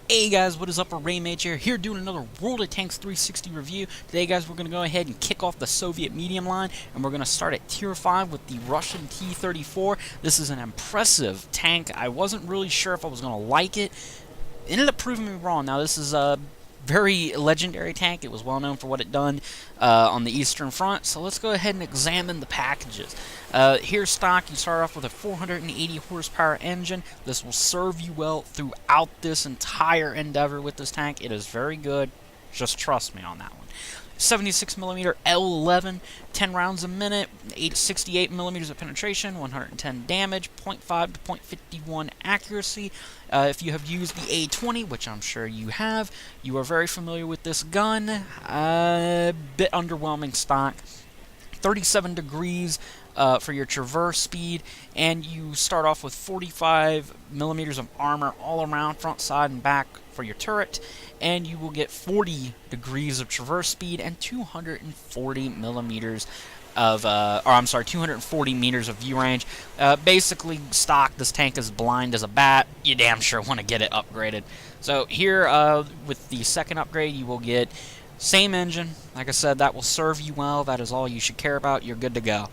Hey guys, what is up? Raymage here doing another World of Tanks 360 review. Today guys, we're going to go ahead and kick off the Soviet medium line, and we're going to start at Tier 5 with the Russian T-34. This is an impressive tank. I wasn't really sure if I was going to like it. Ended up proving me wrong. Now this is a very legendary tank. It was well known for what it done on the Eastern Front. So let's go ahead and examine the packages. Here stock, you start off with a 480 horsepower engine. This will serve you well throughout this entire endeavor with this tank. It is very good. Just trust me on that one. 76mm L11, 10 rounds a minute, 68 millimeters of penetration, 110 damage, 0.5 to 0.51 accuracy. If you have used the A20, which I'm sure you have, you are very familiar with this gun. Bit underwhelming stock. 37 degrees for your traverse speed, and you start off with 45 millimeters of armor all around, front, side, and back for your turret, and you will get 40 degrees of traverse speed and 240 millimeters of, 240 meters of view range. Basically, stock, this tank is blind as a bat. You damn sure want to get it upgraded. So here, with the second upgrade, you will get same engine. Like I said, that will serve you well. That is all you should care about. You're good to go.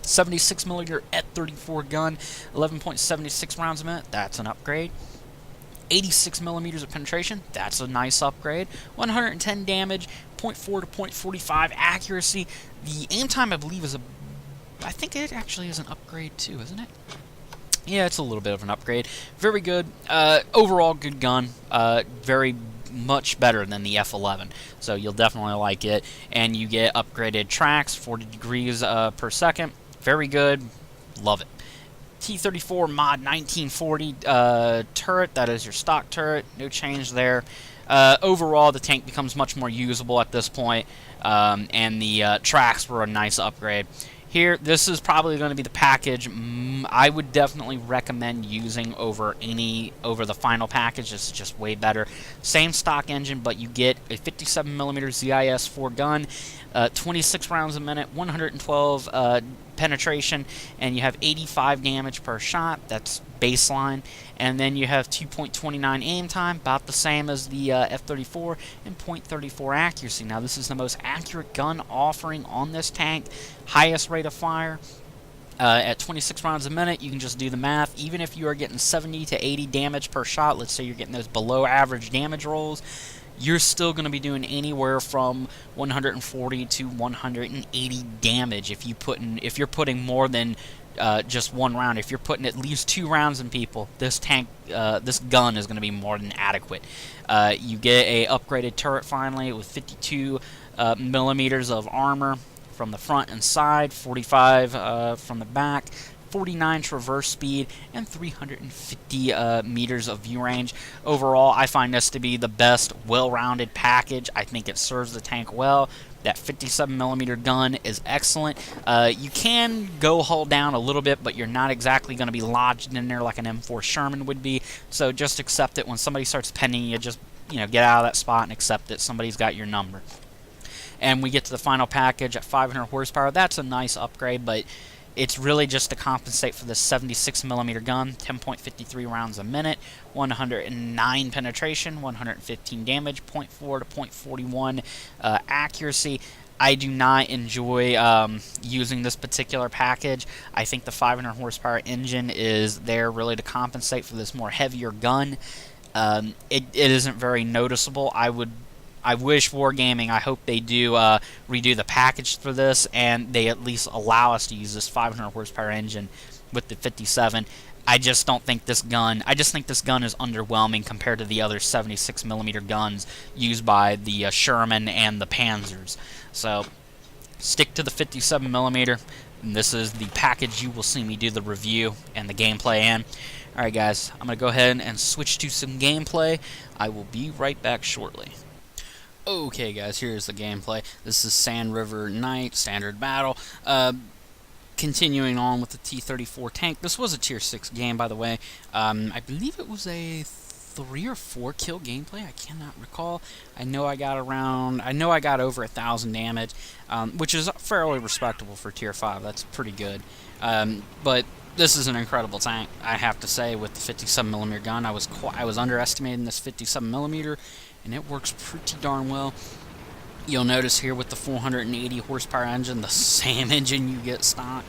76mm T-34 gun, 11.76 rounds a minute. That's an upgrade. 86 millimeters of penetration. That's a nice upgrade. 110 damage, 0.4 to 0.45 accuracy. The aim time, I believe, I think it actually is an upgrade too, isn't it? Yeah, it's a little bit of an upgrade. Very good. Overall, good gun. Very much better than the F11, so you'll definitely like it. And you get upgraded tracks, 40 degrees per second. Very good. Love it. T-34 mod 1940 turret. That is your stock turret. No change there. Overall, the tank becomes much more usable at this point, and the tracks were a nice upgrade. Here, this is probably going to be the package I would definitely recommend using over the final package. It's just way better. Same stock engine, but you get a 57mm ZIS-4 gun, 26 rounds a minute, 112 penetration, and you have 85 damage per shot. That's baseline. And then you have 2.29 aim time, about the same as the F-34, and 0.34 accuracy. Now, this is the most accurate gun offering on this tank. Highest rate of fire. At 26 rounds a minute, you can just do the math. Even if you are getting 70 to 80 damage per shot, let's say you're getting those below average damage rolls, you're still going to be doing anywhere from 140 to 180 damage if you're putting more than just one round. If you're putting at least 2 rounds in people, this gun is going to be more than adequate. You get a upgraded turret finally with 52 millimeters of armor from the front and side, 45 from the back, 49 traverse speed, and 350 meters of view range. Overall, I find this to be the best well-rounded package. I think it serves the tank well. That 57mm gun is excellent. You can go hull down a little bit, but you're not exactly going to be lodged in there like an M4 Sherman would be. So just accept it. When somebody starts penning you, just get out of that spot and accept it. Somebody's got your number. And we get to the final package at 500 horsepower. That's a nice upgrade, but it's really just to compensate for this 76mm gun, 10.53 rounds a minute, 109 penetration, 115 damage, 0.4 to 0.41 accuracy. I do not enjoy using this particular package. I think the 500 horsepower engine is there really to compensate for this more heavier gun. It isn't very noticeable. I wish Wargaming, I hope they do redo the package for this, and they at least allow us to use this 500 horsepower engine with the 57. I just don't think this gun, I just think this gun is underwhelming compared to the other 76mm guns used by the Sherman and the Panzers. So, stick to the 57mm, and this is the package you will see me do the review and the gameplay in. Alright guys, I'm going to go ahead and switch to some gameplay. I will be right back shortly. Okay guys, here's the gameplay. This is Sand River Night, Standard Battle. Continuing on with the T-34 tank. This was a Tier 6 game, by the way. I believe it was a 3 or 4 kill gameplay. I cannot recall. I know I got over 1,000 damage, which is fairly respectable for Tier 5. That's pretty good. But This is an incredible tank, I have to say. With the 57mm gun, I was underestimating this 57mm, and it works pretty darn well. You'll notice here with the 480 horsepower engine, the same engine you get stock,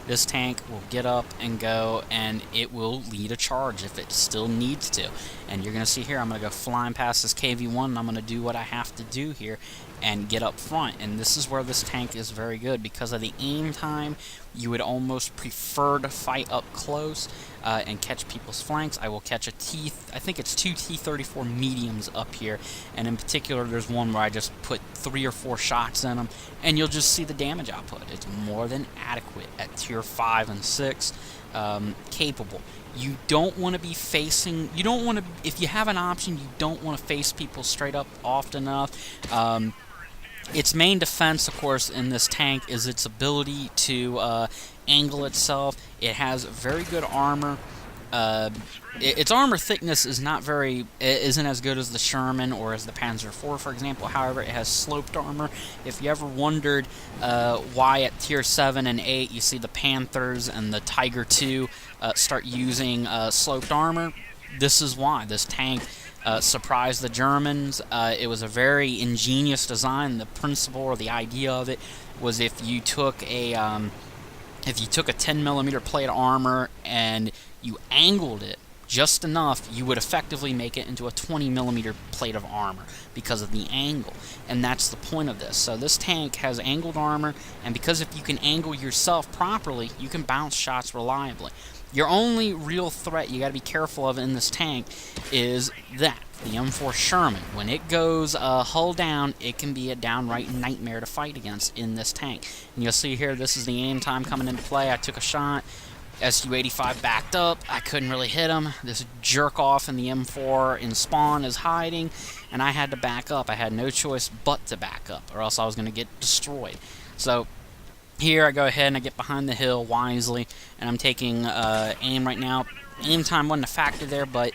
this tank will get up and go, and it will lead a charge if it still needs to. And you're going to see here, I'm going to go flying past this KV-1, and I'm going to do what I have to do here and get up front. And this is where this tank is very good. Because of the aim time, you would almost prefer to fight up close and catch people's flanks. I will catch I think it's two T-34 mediums up here, and in particular there's one where I just put 3 or 4 shots in them, and you'll just see the damage output. It's more than adequate at tier 5 and 6 capable. You don't want to be facing, if you have an option, you don't want to face people straight up often enough. Its main defense, of course, in this tank is its ability to angle itself. It has very good armor. Its armor thickness is isn't as good as the Sherman or as the Panzer IV, for example. However, it has sloped armor. If you ever wondered why at tier 7 and 8 you see the Panthers and the Tiger II start using sloped armor, this is why. This tank surprised the Germans. It was a very ingenious design. The principle or the idea of it was if you took a 10mm plate of armor and you angled it just enough, you would effectively make it into a 20mm plate of armor because of the angle. And that's the point of this. So this tank has angled armor, and because if you can angle yourself properly, you can bounce shots reliably. Your only real threat you got to be careful of in this tank is that the M4 Sherman. When it goes hull down, it can be a downright nightmare to fight against in this tank. And you'll see here, this is the aim time coming into play. I took a shot. Su-85 backed up. I couldn't really hit him. This jerk off in the M4 in spawn is hiding, and I had to back up. I had no choice but to back up, or else I was going to get destroyed. So here I go ahead and I get behind the hill wisely, and I'm taking aim right now. Aim time wasn't a factor there, but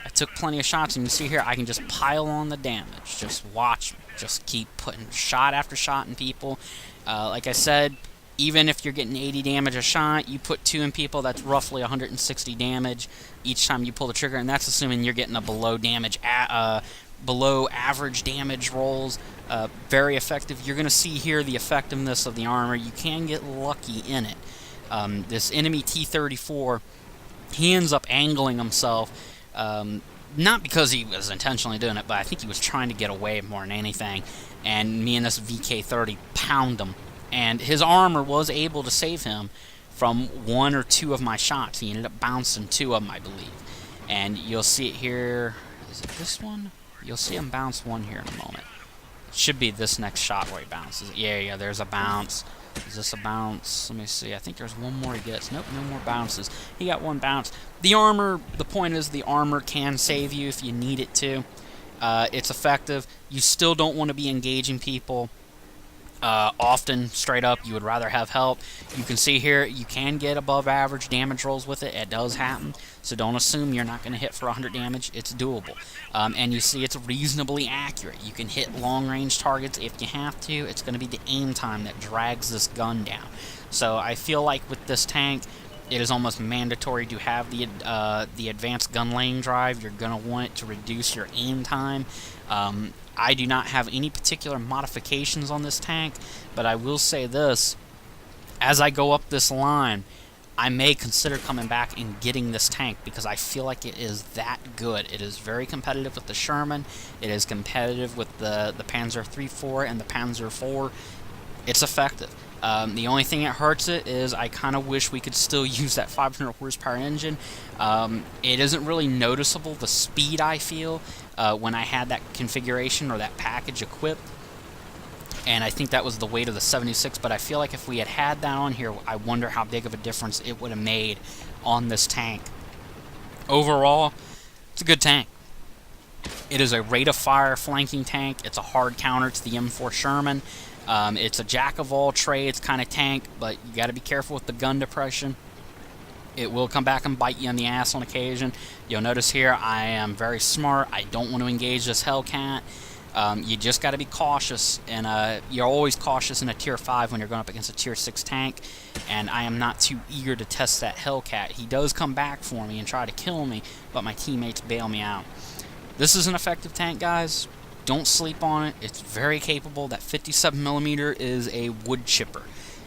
I took plenty of shots, and you see here I can just pile on the damage. Just watch me. Just keep putting shot after shot in people. Like I said, even if you're getting 80 damage a shot, you put 2 in people, that's roughly 160 damage each time you pull the trigger, and that's assuming you're getting a below average damage rolls. Very effective. You're going to see here the effectiveness of the armor. You can get lucky in it. This enemy T-34, he ends up angling himself, not because he was intentionally doing it, but I think he was trying to get away more than anything, and me and this VK-30 pound him. And his armor was able to save him from 1 or 2 of my shots. He ended up bouncing 2 of them, I believe. And you'll see it here. Is it this one? You'll see him bounce 1 here in a moment. It should be this next shot where he bounces. Yeah, there's a bounce. Is this a bounce? Let me see. I think there's 1 more he gets. Nope, no more bounces. He got 1 bounce. The armor, the point is the armor can save you if you need it to. It's effective. You still don't want to be engaging people often straight up. You would rather have help. You can see here you can get above average damage rolls with it. It does happen, so don't assume you're not going to hit for 100 damage. It's doable. And you see it's reasonably accurate. You can hit long range targets if you have to. It's going to be the aim time that drags this gun down. So I feel like with this tank, it is almost mandatory to have the advanced gun lane drive. You're going to want it to reduce your aim time. I do not have any particular modifications on this tank, but I will say this. As I go up this line, I may consider coming back and getting this tank because I feel like it is that good. It is very competitive with the Sherman. It is competitive with the Panzer III-4 and the Panzer IV. It's effective. The only thing that hurts it is I kind of wish we could still use that 500 horsepower engine. It isn't really noticeable, the speed I feel, when I had that configuration or that package equipped. And I think that was the weight of the 76, but I feel like if we had had that on here, I wonder how big of a difference it would have made on this tank. Overall, it's a good tank. It is a rate-of-fire flanking tank. It's a hard counter to the M4 Sherman. It's a jack-of-all-trades kind of tank, but you got to be careful with the gun depression. It will come back and bite you in the ass on occasion. You'll notice here I am very smart. I don't want to engage this Hellcat. You just got to be cautious, and you're always cautious in a tier 5 when you're going up against a tier 6 tank, and I am not too eager to test that Hellcat. He does come back for me and try to kill me, but my teammates bail me out. This is an effective tank, guys. Don't sleep on it. It's very capable. That 57mm is a wood chipper.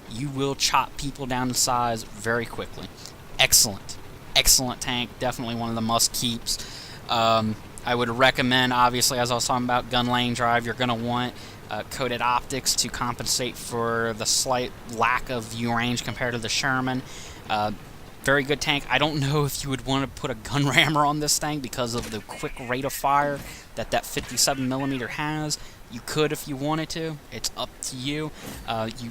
You will chop people down to size very quickly. Excellent. Excellent tank. Definitely one of the must-keeps. I would recommend, obviously, as I was talking about, gun lane drive, you're going to want coated optics to compensate for the slight lack of view range compared to the Sherman. Very good tank. I don't know if you would want to put a gun rammer on this thing because of the quick rate of fire that 57mm has. You could if you wanted to. It's up to you.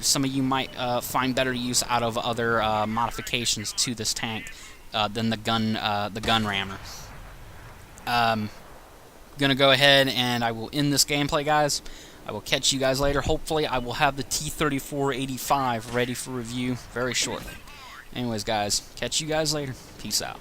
Some of you might find better use out of other modifications to this tank than the gun rammer. Gonna go ahead and I will end this gameplay, guys. I will catch you guys later. Hopefully I will have the T-34 85 ready for review very shortly. Anyways, guys, catch you guys later. Peace out.